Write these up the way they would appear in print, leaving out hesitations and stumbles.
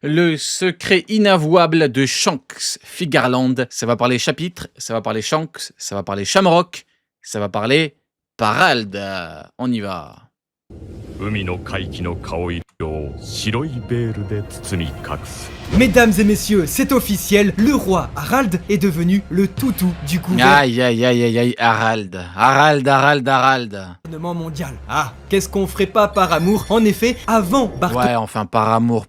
Le secret inavouable de Shanks, Figarland. Ça va parler chapitre, ça va parler Shanks, ça va parler Shamrock, ça va parler Parald. On y va. 海の海域の顔色を白いベールで包み隠す。 Mesdames et messieurs, c'est officiel, le roi Harald est devenu le toutou du Aïe aïe aïe aïe aïe, Harald. gouvernement mondial. Ah, qu'est-ce qu'on ferait pas par amour? En effet, avant Bartholomé Ouais, enfin, par amour,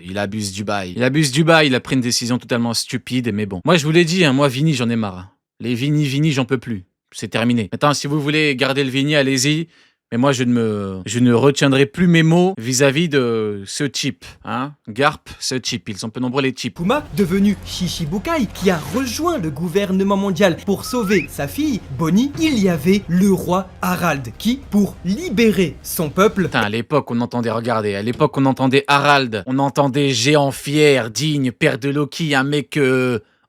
il abuse du bail. Il a pris une décision totalement stupide, mais bon. Moi, je vous l'ai dit, hein, moi, Vini, j'en ai marre. Les Vini, j'en peux plus. C'est terminé. Maintenant, si vous voulez garder le Vini, allez-y. Mais moi, je ne retiendrai plus mes mots vis-à-vis de ce type, hein. Garp, ce type. Ils sont peu nombreux, les types. Puma, devenu Shishibukai, qui a rejoint le gouvernement mondial pour sauver sa fille, Bonnie, il y avait le roi Harald, qui, pour libérer son peuple... Putain, à l'époque, on entendait Harald, on entendait géant fier, digne, père de Loki, un mec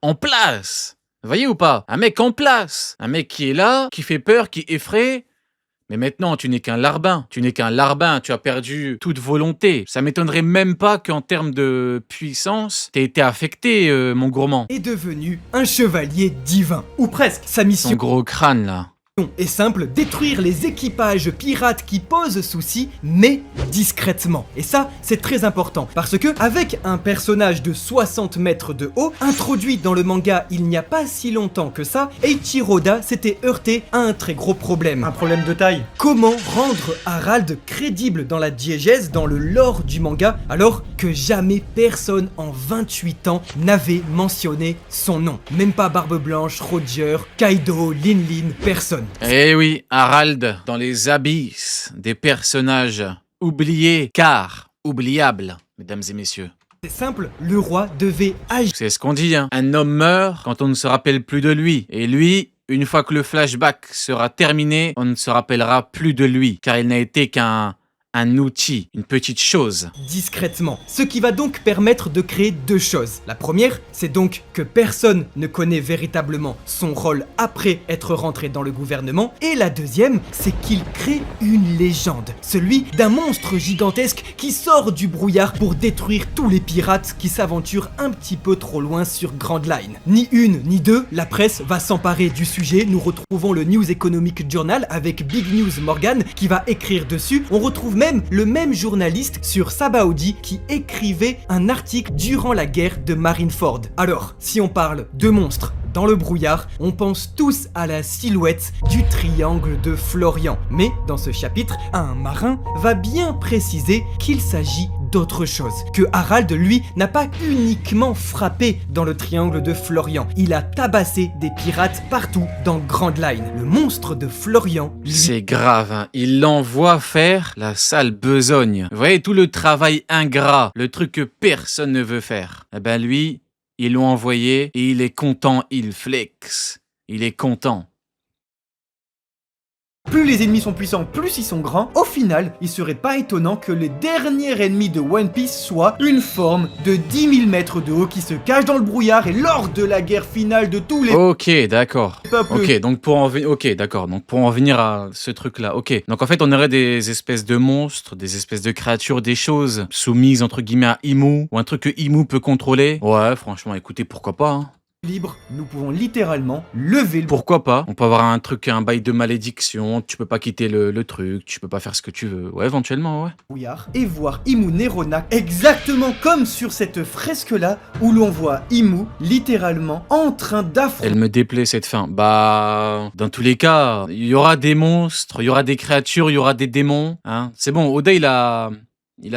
en place. Vous voyez ou pas? Un mec en place. Un mec qui est là, qui fait peur, qui effraie. Mais maintenant, tu n'es qu'un larbin. Tu as perdu toute volonté. Ça m'étonnerait même pas qu'en termes de puissance, t'aies été affecté, mon gourmand. Est devenu un chevalier divin. Ou presque. Sa mission Son gros crâne, là. est simple, détruire les équipages pirates qui posent souci, mais discrètement. Et ça, c'est très important, parce que avec un personnage de 60 mètres de haut, introduit dans le manga il n'y a pas si longtemps que ça, Eiichiro Oda s'était heurté à un très gros problème. Un problème de taille. Comment rendre Harald crédible dans la diégèse, dans le lore du manga, alors que jamais personne en 28 ans n'avait mentionné son nom? Même pas Barbe Blanche, Roger, Kaido, Lin, personne. Eh oui, Harald, dans les abysses des personnages oubliés, car oubliables, mesdames et messieurs. C'est simple, le roi devait agir. C'est ce qu'on dit, hein. Un homme meurt quand on ne se rappelle plus de lui. Et lui, une fois que le flashback sera terminé, on ne se rappellera plus de lui, car il n'a été qu'un outil, une petite chose. Discrètement. Ce qui va donc permettre de créer deux choses. La première, c'est donc que personne ne connaît véritablement son rôle après être rentré dans le gouvernement. Et la deuxième, c'est qu'il crée une légende. Celui d'un monstre gigantesque qui sort du brouillard pour détruire tous les pirates qui s'aventurent un petit peu trop loin sur Grand Line. Ni une, ni deux, la presse va s'emparer du sujet. Nous retrouvons le News Economic Journal avec Big News Morgan qui va écrire dessus. On retrouve même le même journaliste sur Sabaody qui écrivait un article durant la guerre de Marineford. Alors, si on parle de monstres dans le brouillard, on pense tous à la silhouette du triangle de Florian. Mais dans ce chapitre, un marin va bien préciser qu'il s'agit d'autre chose. Que Harald, lui, n'a pas uniquement frappé dans le triangle de Florian. Il a tabassé des pirates partout dans Grand Line. Le monstre de Florian, lui... C'est grave, hein. Il l'envoie faire la sale besogne. Vous voyez, tout le travail ingrat, le truc que personne ne veut faire. Eh ben lui, ils l'ont envoyé et il est content, il flex. Il est content. Plus les ennemis sont puissants, plus ils sont grands. Au final, il serait pas étonnant que le dernier ennemi de One Piece soit une forme de 10 000 mètres de haut qui se cache dans le brouillard et lors de la guerre finale de tous les Ok, d'accord. peuples. Ok, donc pour en venir à ce truc-là, ok. Donc en fait, on aurait des espèces de monstres, des espèces de créatures, des choses soumises entre guillemets à Imu, ou un truc que Imu peut contrôler. Ouais, franchement, écoutez, pourquoi pas, hein. Libre, nous pouvons littéralement lever le Pourquoi pas? On peut avoir un truc, un bail de malédiction, tu peux pas quitter le truc, tu peux pas faire ce que tu veux. Ouais, éventuellement, ouais. brouillard et voir Imu Nerona exactement comme sur cette fresque-là où l'on voit Imu littéralement en train d'affronter. Elle me déplaît cette fin. Bah, dans tous les cas, il y aura des monstres, il y aura des créatures, il y aura des démons, hein. C'est bon, Oda, il a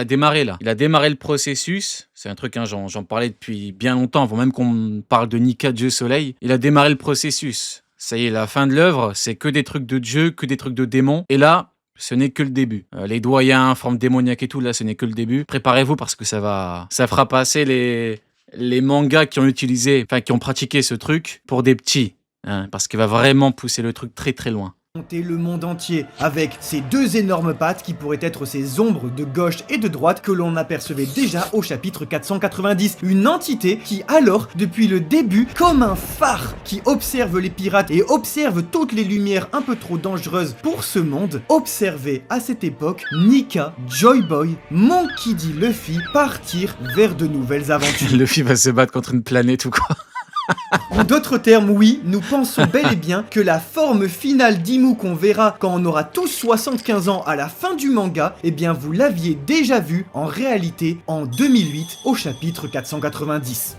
démarré là. Il a démarré le processus. C'est un truc, hein, j'en parlais depuis bien longtemps, avant même qu'on parle de Nika, Dieu Soleil. Il a démarré le processus. Ça y est, la fin de l'œuvre, c'est que des trucs de dieu, que des trucs de démons. Et là, ce n'est que le début. Les doyens, forme démoniaque et tout, là, ce n'est que le début. Préparez-vous parce que ça fera passer les mangas qui ont pratiqué ce truc pour des petits. Hein, parce qu'il va vraiment pousser le truc très très loin. Le monde entier, avec ces deux énormes pattes qui pourraient être ces ombres de gauche et de droite que l'on apercevait déjà au chapitre 490. Une entité qui alors, depuis le début, comme un phare qui observe les pirates et observe toutes les lumières un peu trop dangereuses pour ce monde, observait à cette époque Nika, Joy Boy, Monkey D. Luffy partir vers de nouvelles aventures. Luffy va se battre contre une planète ou quoi? En d'autres termes, oui, nous pensons bel et bien que la forme finale d'Imu qu'on verra quand on aura tous 75 ans à la fin du manga, eh bien vous l'aviez déjà vu en réalité en 2008 au chapitre 490.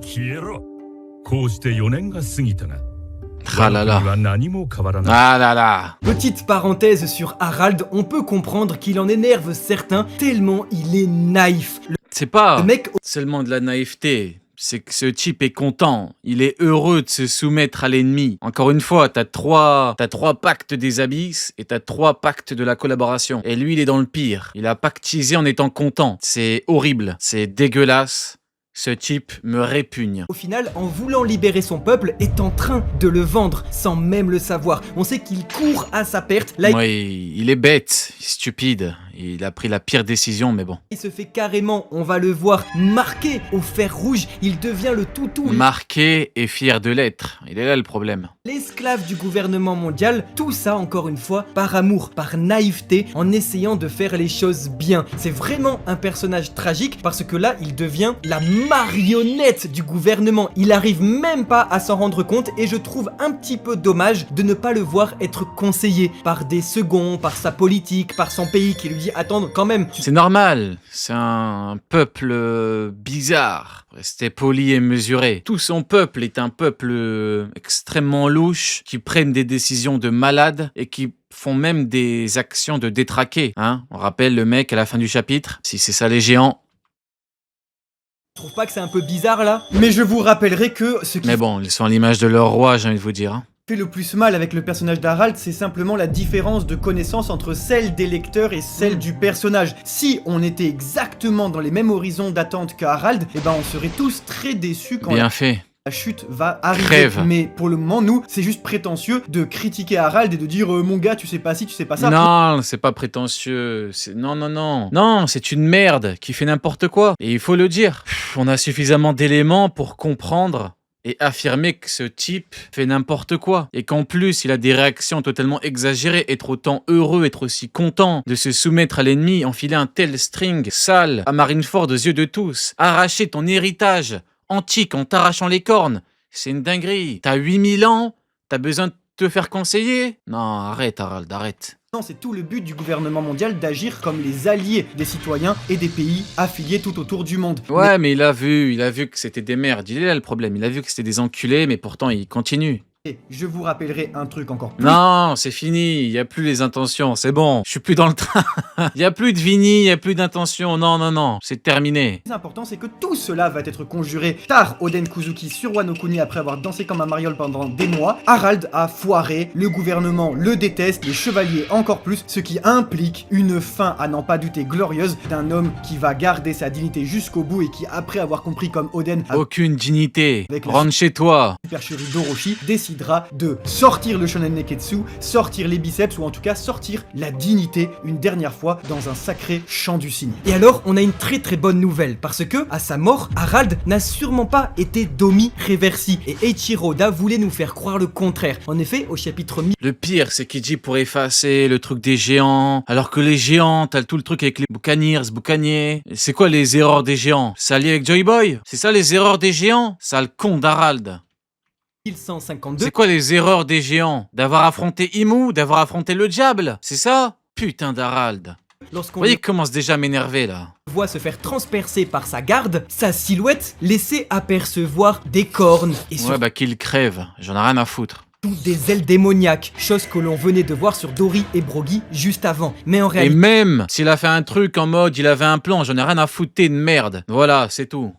消えろ。こうして4年が過ぎたが、 Ah là là. は何も変わらない。 Ah là là. Petite parenthèse sur Harald, on peut comprendre qu'il en énerve certains tellement il est naïf. C'est pas Le mec seulement de la naïveté. C'est que ce type est content. Il est heureux de se soumettre à l'ennemi. Encore une fois, t'as trois pactes des abysses et t'as 3 pacts de la collaboration. Et lui, il est dans le pire. Il a pactisé en étant content. C'est horrible. C'est dégueulasse. Ce type me répugne. au final, en voulant libérer son peuple, est en train de le vendre sans même le savoir. On sait qu'il court à sa perte. Là, Oui, il est bête, stupide. Il a pris la pire décision, mais bon. il se fait carrément, on va le voir, marqué au fer rouge. Il devient le toutou, Marqué et fier de l'être. Il est là le problème. l'esclave du gouvernement mondial. Tout ça, encore une fois, par amour, par naïveté, en essayant de faire les choses bien. C'est vraiment un personnage tragique parce que là, il devient la marionnette du gouvernement. Il arrive même pas à s'en rendre compte et je trouve un petit peu dommage de ne pas le voir être conseillé par des seconds, par sa politique, par son pays qui lui dit attends quand même. C'est normal. C'est un peuple bizarre. Restez poli et mesuré. Tout son peuple est un peuple extrêmement louche, qui prennent des décisions de malades et qui font même des actions de détraqués. Hein, on rappelle le mec à la fin du chapitre. Si c'est ça les géants. Tu trouves pas que c'est un peu bizarre là? Mais je vous rappellerai que ce qui Mais bon, ils sont à l'image de leur roi, j'ai envie de vous dire. Hein. fait le plus mal avec le personnage d'Harald, c'est simplement la différence de connaissance entre celle des lecteurs et celle du personnage. Si on était exactement dans les mêmes horizons d'attente que Harald, eh ben on serait tous très déçus quand Bien fait. la chute va arriver. Crève. Mais pour le moment, nous, c'est juste prétentieux de critiquer Harald et de dire mon gars, tu sais pas ci, tu sais pas ça. Non, c'est pas prétentieux. Non, non, non. Non, c'est une merde qui fait n'importe quoi. Et il faut le dire. On a suffisamment d'éléments pour comprendre et affirmer que ce type fait n'importe quoi. Et qu'en plus, il a des réactions totalement exagérées. Être autant heureux, être aussi content de se soumettre à l'ennemi, enfiler un tel string sale à Marineford aux yeux de tous, arracher ton héritage antique en t'arrachant les cornes. C'est une dinguerie. T'as 8000 ans, t'as besoin de te faire conseiller? Non, arrête Harald, arrête. Non, c'est tout le but du gouvernement mondial d'agir comme les alliés des citoyens et des pays affiliés tout autour du monde. Ouais, mais il a vu que c'était des merdes. Il est là le problème. Il a vu que c'était des enculés, mais pourtant il continue. Et je vous rappellerai un truc encore plus. Non, c'est fini. Il y a plus les intentions. C'est bon. Je suis plus dans le train. Il y a plus de Vini. Il y a plus d'intentions. Non, non, non. C'est terminé. Le plus important, c'est que tout cela va être conjuré par Oden Kuzuki sur Wano Kuni après avoir dansé comme un mariole pendant des mois. Harald a foiré, le gouvernement le déteste, les chevaliers encore plus, ce qui implique une fin à n'en pas douter glorieuse d'un homme qui va garder sa dignité jusqu'au bout et qui, après avoir compris comme Oden a Aucune dignité. Avec la- Rentre chez toi. supercherie d'Orochi, décidera de sortir le Shonen Neketsu, sortir les biceps ou en tout cas sortir la dignité une dernière fois dans un sacré chant du cygne. Et alors, on a une très très bonne nouvelle, parce que, à sa mort, Harald n'a sûrement pas été Domi Reversi, et Eiichiro Oda voulait nous faire croire le contraire. En effet, au chapitre 1000, Le pire, c'est qu'il dit pour effacer le truc des géants. Alors que les géants, t'as tout le truc avec les boucaniers. C'est quoi les erreurs des géants? Ça lié avec Joy Boy? C'est ça les erreurs des géants? Sale con d'Harald. 1152, C'est quoi les erreurs des géants? D'avoir affronté Imu? D'avoir affronté le diable? C'est ça? Putain d'Harald. Vous lorsqu'on voyez le qu'il commence déjà à m'énerver là. voit se faire transpercer par sa garde, sa silhouette laissait apercevoir des cornes, et Ouais surtout bah qu'il crève, j'en ai rien à foutre. des ailes démoniaques, chose que l'on venait de voir sur Dory et Brogy juste avant. Mais en Et réalité, même s'il a fait un truc en mode il avait un plan, j'en ai rien à foutre de merde. Voilà, c'est tout.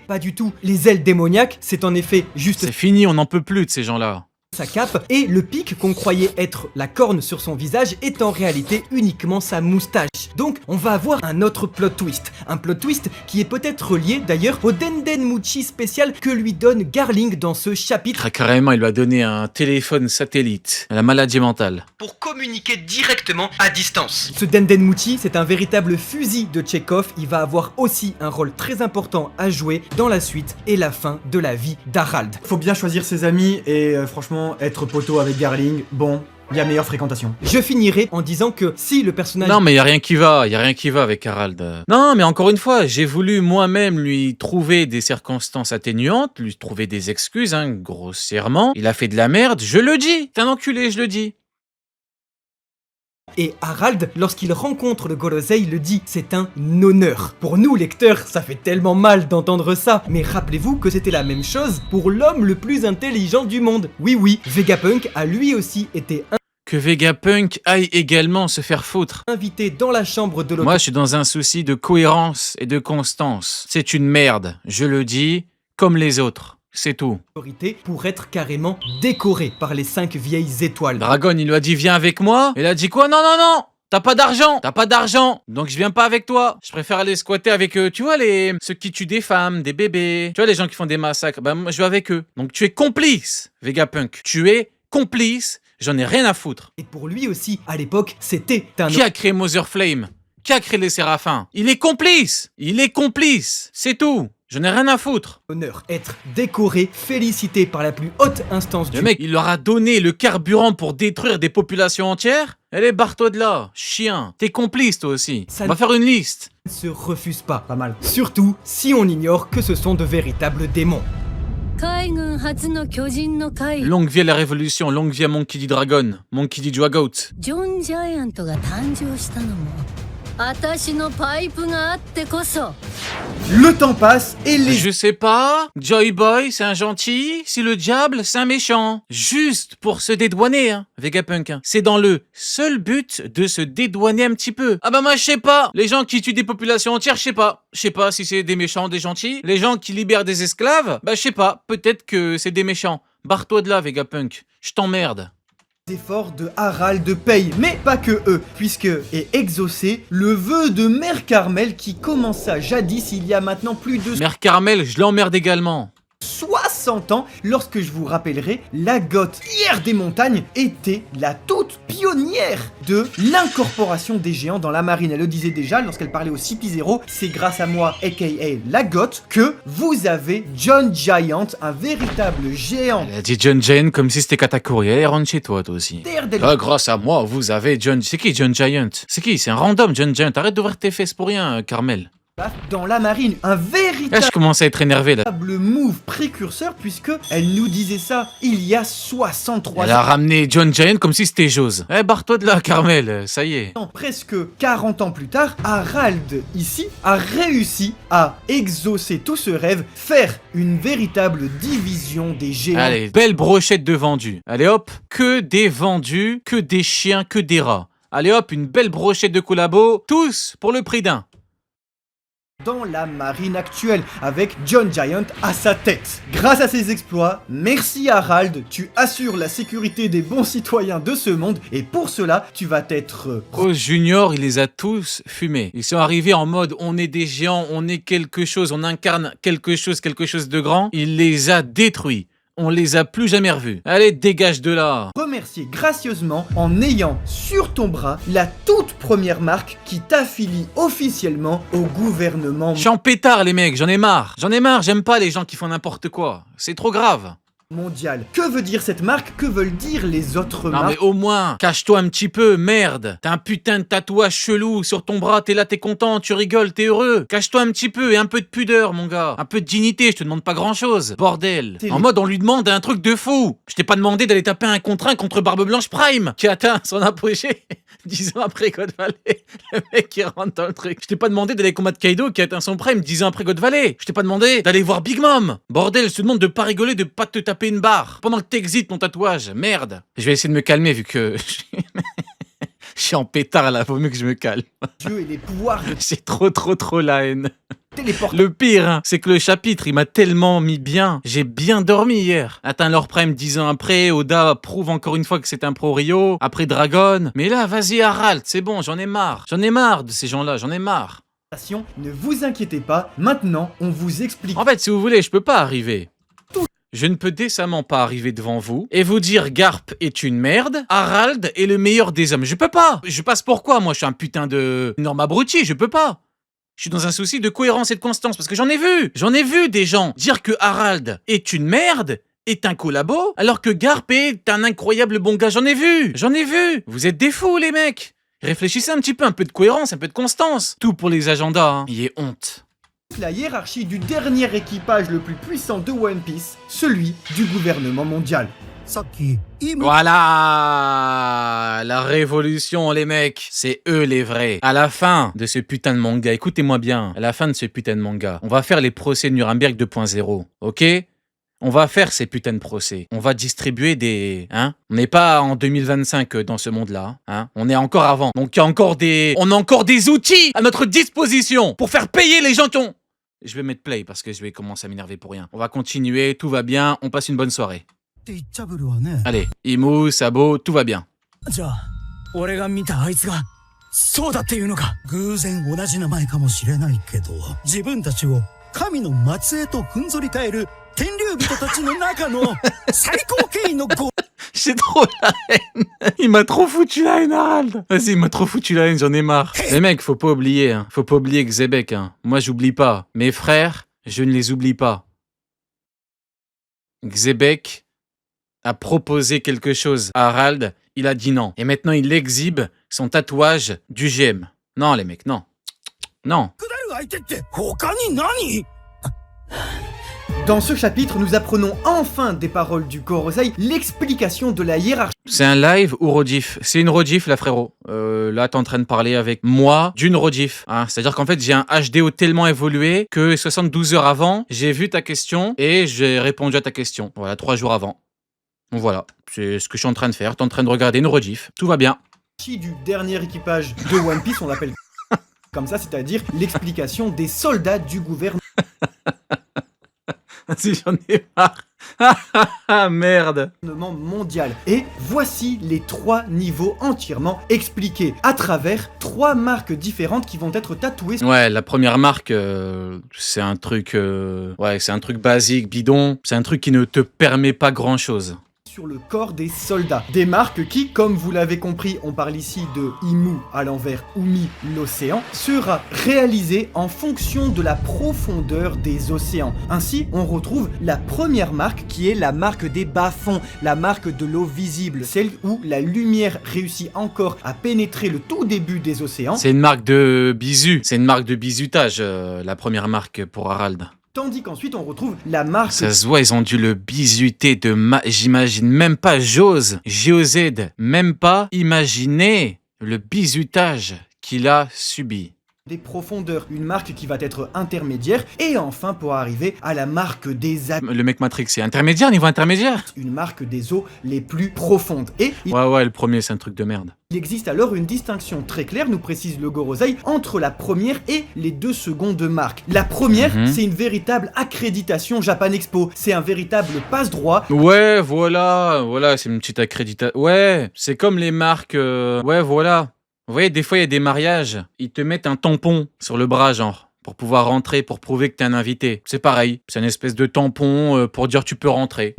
pas du tout. Les ailes démoniaques, c'est en effet juste C'est fini, on n'en peut plus de ces gens-là. sa cape, et le pic qu'on croyait être la corne sur son visage est en réalité uniquement sa moustache. Donc on va avoir un autre plot twist. Un plot twist qui est peut-être lié d'ailleurs au Dendenmuchi spécial que lui donne Garling dans ce chapitre. Carrément, il lui a donné un téléphone satellite. La maladie mentale. Pour communiquer directement à distance. Ce Dendenmuchi, c'est un véritable fusil de Tchekhov. Il va avoir aussi un rôle très important à jouer dans la suite et la fin de la vie d'Harald. Faut bien choisir ses amis et franchement, être poteau avec Garling, bon, il y a meilleure fréquentation. Je finirai en disant que si le personnage... Non, mais il y a rien qui va avec Harald. Non, mais encore une fois, j'ai voulu moi-même lui trouver des circonstances atténuantes, lui trouver des excuses, hein, grossièrement. Il a fait de la merde, je le dis. T'es un enculé, je le dis. Et Harald, lorsqu'il rencontre le Gorosei, le dit, c'est un honneur. Pour nous, lecteurs, ça fait tellement mal d'entendre ça. Mais rappelez-vous que c'était la même chose pour l'homme le plus intelligent du monde. Oui, Vegapunk a lui aussi été Que Vegapunk aille également se faire foutre. invité dans la chambre de Moi, je suis dans un souci de cohérence et de constance. C'est une merde, je le dis, comme les autres. C'est tout. l'autorité pour être carrément décoré par les 5 vieilles étoiles. Dragon, il lui a dit viens avec moi. Il a dit quoi? Non. T'as pas d'argent, donc je viens pas avec toi. Je préfère aller squatter avec tu vois ceux qui tuent des femmes, des bébés. Tu vois les gens qui font des massacres. Ben moi je vais avec eux. Donc tu es complice, Vegapunk. Tu es complice. J'en ai rien à foutre. Et pour lui aussi, à l'époque, c'était un Qui a créé Mother Flame? Qui a créé les Séraphins? Il est complice. C'est tout. Je n'ai rien à foutre. honneur. Être décoré, félicité par la plus haute instance du Le mec, il leur a donné le carburant pour détruire des populations entières. Allez, barre-toi de là, chien. T'es complice, toi aussi. Ça On va faire une liste. ne se refuse pas. Pas mal. Surtout si on ignore que ce sont de véritables démons. 海軍初の巨人の会 Longue vie à la révolution, longue vie à Monkey D. Dragon, Monkey D. Dragout. ジョン・ジャイアントが誕生したのも私のパイプがあってこそ Le temps passe et les... Je sais pas, Joy Boy, c'est un gentil, si le diable, c'est un méchant. Juste pour se dédouaner, hein, Vegapunk. Hein. C'est dans le seul but de se dédouaner un petit peu. Ah bah moi, je sais pas. Les gens qui tuent des populations entières, je sais pas. Je sais pas si c'est des méchants, des gentils. Les gens qui libèrent des esclaves, bah je sais pas. Peut-être que c'est des méchants. Barre-toi de là, Vegapunk. Je t'emmerde. efforts de Harald paye, mais pas que eux, puisque est exaucé le vœu de Mère Carmel qui commença jadis il y a maintenant plus de Mère Carmel, je l'emmerde également. 60 ans, lorsque je vous rappellerai, la Goth, Pierre des Montagnes, était la toute pionnière de l'incorporation des géants dans la marine. Elle le disait déjà lorsqu'elle parlait au CP0, c'est grâce à moi, aka la Goth, que vous avez John Giant, un véritable géant. Elle a dit John Giant comme si c'était Katakuri. Allez, rentre chez toi, toi aussi. Ah, grâce à moi, vous avez John... C'est qui John Giant? C'est qui? C'est un random John Giant. Arrête d'ouvrir tes fesses pour rien, Carmel. Dans la marine, un Là, véritable je commence à être énervé, là. move précurseur, puisque elle nous disait ça il y a 63 Elle a ramené John Giant comme si c'était Jose. Eh, barre-toi de là, Carmel, ça y est. ans. Presque 40 ans plus tard, Harald, ici, a réussi à exaucer tout ce rêve, faire une véritable division des géants. Allez, belle brochette de vendus. Allez hop, que des vendus, que des chiens, que des rats. Allez hop, une belle brochette de collabos, tous pour le prix d'un. Dans la marine actuelle, avec John Giant à sa tête. Grâce à ses exploits, merci Harald, tu assures la sécurité des bons citoyens de ce monde, et pour cela, tu vas être... Rose Junior, il les a tous fumés. Ils sont arrivés en mode on est des géants, on est quelque chose, on incarne quelque chose de grand. Il les a détruits. On les a plus jamais revus. Allez, dégage de là. remercier gracieusement en ayant sur ton bras la toute première marque qui t'affilie officiellement au gouvernement Je suis en pétard, les mecs, j'en ai marre. J'aime pas les gens qui font n'importe quoi. C'est trop grave. mondial. Que veut dire cette marque? Que veulent dire les autres Non mais marques? au moins, cache-toi un petit peu, merde. T'as un putain de tatouage chelou sur ton bras, t'es là, t'es content, tu rigoles, t'es heureux. Cache-toi un petit peu et un peu de pudeur, mon gars. Un peu de dignité, je te demande pas grand-chose. Bordel. En mode, on lui demande un truc de fou. Je t'ai pas demandé d'aller taper un contre un contre Barbe Blanche Prime, qui atteint son apogée 10 ans après God Valley. Le mec qui rentre dans le truc. Je t'ai pas demandé d'aller combattre Kaido, qui atteint son prime 10 ans après God Valley. Je t'ai pas demandé d'aller voir Big Mom. Bordel, je te demande de pas rigoler, de pas te taper une barre pendant que t'exites ton tatouage. Merde. Je vais essayer de me calmer vu que je suis en pétard là, vaut mieux que je me calme. Dieu et les pouvoirs de J'ai trop la haine. téléportation. Le pire, hein, c'est que le chapitre, il m'a tellement mis bien. J'ai bien dormi hier. Atteint leur prime 10 ans après, Oda prouve encore une fois que c'est un pro Rio. Après Dragon. Mais là, vas-y Harald, c'est bon, j'en ai marre. J'en ai marre de ces gens-là, j'en ai marre. Ne vous inquiétez pas, maintenant on vous explique. En fait, si vous voulez, je peux pas arriver. Je ne peux décemment pas arriver devant vous et vous dire Garp est une merde, Harald est le meilleur des hommes. Je peux pas. Je passe pour quoi? Moi, je suis un putain de Norm abruti, je peux pas. Je suis dans un souci de cohérence et de constance parce que j'en ai vu des gens dire que Harald est une merde, est un collabo, alors que Garp est un incroyable bon gars. J'en ai vu. Vous êtes des fous, les mecs. Réfléchissez un petit peu, un peu de cohérence, un peu de constance. Tout pour les agendas, hein. Il est honte. La hiérarchie du dernier équipage le plus puissant de One Piece, celui du gouvernement mondial. Voilà, la révolution, les mecs, c'est eux les vrais. À la fin de ce putain de manga, écoutez-moi bien, à la fin de ce putain de manga, on va faire les procès de Nuremberg 2.0, ok? On va faire ces putains de procès. On va distribuer des... Hein? On n'est pas en 2025 dans ce monde-là. Hein? On est encore avant. Donc il y a encore des... On a encore des outils à notre disposition pour faire payer les gens qui ont... Je vais mettre play parce que je vais commencer à m'énerver pour rien. On va continuer, tout va bien, on passe une bonne soirée. Allez, Imu, Sabo, tout va bien. 俺が見たあいつがそうだっていうのか。偶然同じ名前かもしれないけど、自分たちを神の末裔とふんぞり返る天竜人たちの中の最高権威のご J'ai trop la haine. Il m'a trop foutu la haine, Harald. Vas-y, il m'a trop foutu la haine, j'en ai marre. Les mecs, faut pas oublier, hein. Faut pas oublier Xebec, hein. Moi, j'oublie pas. Mes frères, je ne les oublie pas. Xebec a proposé quelque chose à Harald, il a dit non. Et maintenant, il exhibe son tatouage du GM. Non, les mecs, non. Non. 下る相手って他に何 Dans ce chapitre, nous apprenons enfin des paroles du Gorosei l'explication de la hiérarchie. C'est un live ou rediff? C'est une rediff, là, frérot. Là, t'es en train de parler avec moi d'une rediff. Hein. C'est-à-dire qu'en fait, j'ai un HDO tellement évolué que 72 heures avant, j'ai vu ta question et j'ai répondu à ta question. Voilà, 3 jours avant. Donc voilà, c'est ce que je suis en train de faire. T'es en train de regarder une rediff. Tout va bien. Du dernier équipage de One Piece, on l'appelle comme ça, c'est-à-dire l'explication des soldats du gouvernement Si j'en ai marre. Merde. mondial. Et voici les 3 niveaux entièrement expliqués à travers 3 marques différentes qui vont être tatouées Ouais, la première marque, c'est un truc... ouais, c'est un truc basique, bidon. C'est un truc qui ne te permet pas grand-chose. sur le corps des soldats. Des marques qui, comme vous l'avez compris, on parle ici de Imu à l'envers, Umi, l'océan, sera réalisé en fonction de la profondeur des océans. Ainsi, on retrouve la première marque qui est la marque des bas-fonds, la marque de l'eau visible, celle où la lumière réussit encore à pénétrer le tout début des océans. C'est une marque de bisu. C'est une marque de bisutage, la première marque pour Harald. Tandis qu'ensuite on retrouve la marque... Ça se voit, ils ont dû le bisuter de j'imagine même pas j'ose, même pas imaginer le bisutage qu'il a subi. Des profondeurs, une marque qui va être intermédiaire, et enfin pour arriver à la marque des abysses, Le mec Matrix, c'est intermédiaire, niveau intermédiaire? une marque des eaux les plus profondes. Et Ouais, le premier, c'est un truc de merde. il existe alors une distinction très claire, nous précise le Gorosei, entre la première et les 2 secondes marques. La première, c'est une véritable accréditation Japan Expo, c'est un véritable passe-droit. Ouais, voilà, c'est une petite accréditation. Ouais, c'est comme les marques, ouais, voilà. Vous voyez, des fois, il y a des mariages, ils te mettent un tampon sur le bras, genre, pour pouvoir rentrer, pour prouver que t'es un invité. C'est pareil, c'est une espèce de tampon pour dire tu peux rentrer.